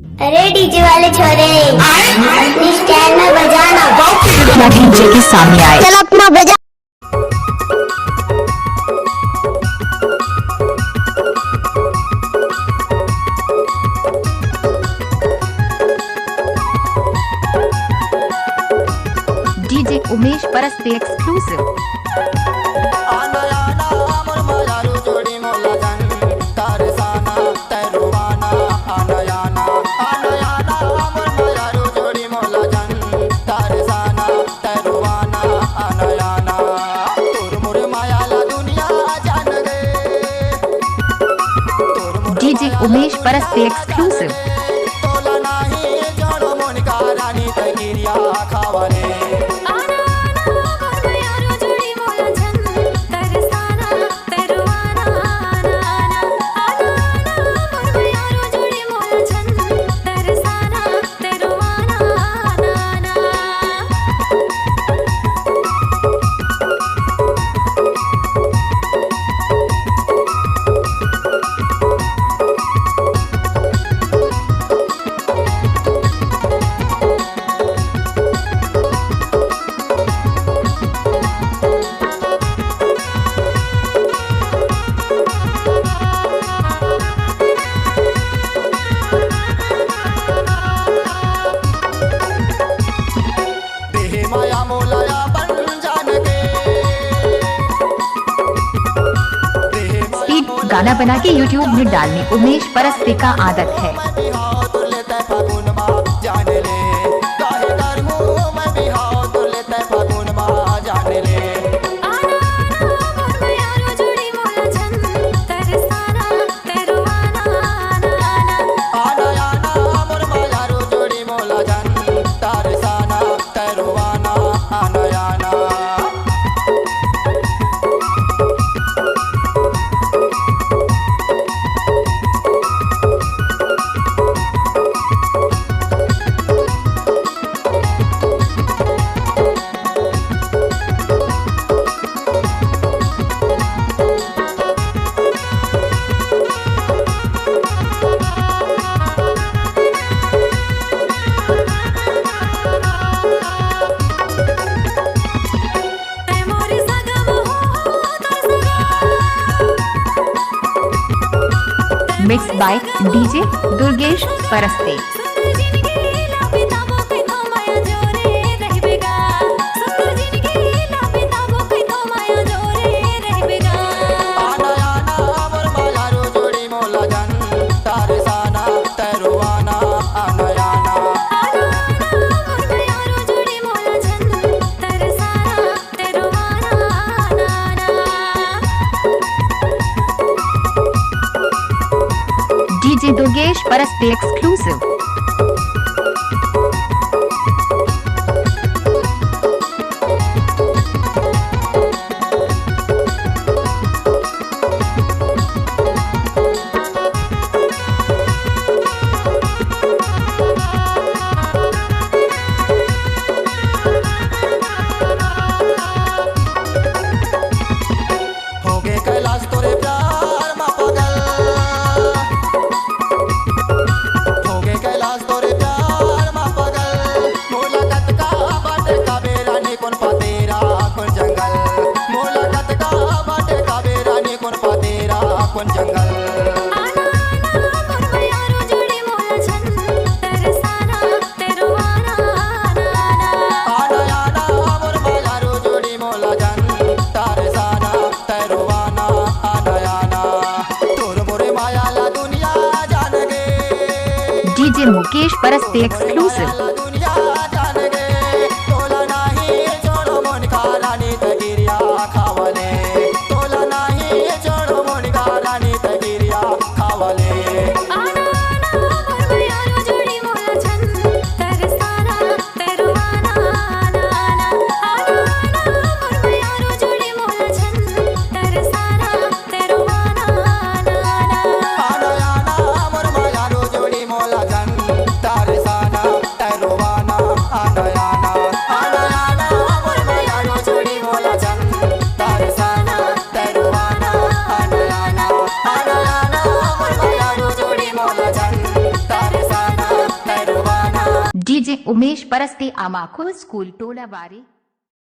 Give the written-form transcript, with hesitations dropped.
अरे डीजे वाले छोरे अपनी स्टाइल में बजाना। डीजे के सामने आए, चल अपना बजा। DJ Umesh Paraste exclusive. DJ Umesh Paraste exclusive. गाना बना के YouTube में डालने उमेश परस्ते का आदत है। Mix by DJ Durgesh Parste. DJ Durgesh Parste exclusive. DJ Mukesh Parste exclusive. तारे साना तैरो लीजिए उमेश परस्ते आमाखुल स्कूल टोलावारी।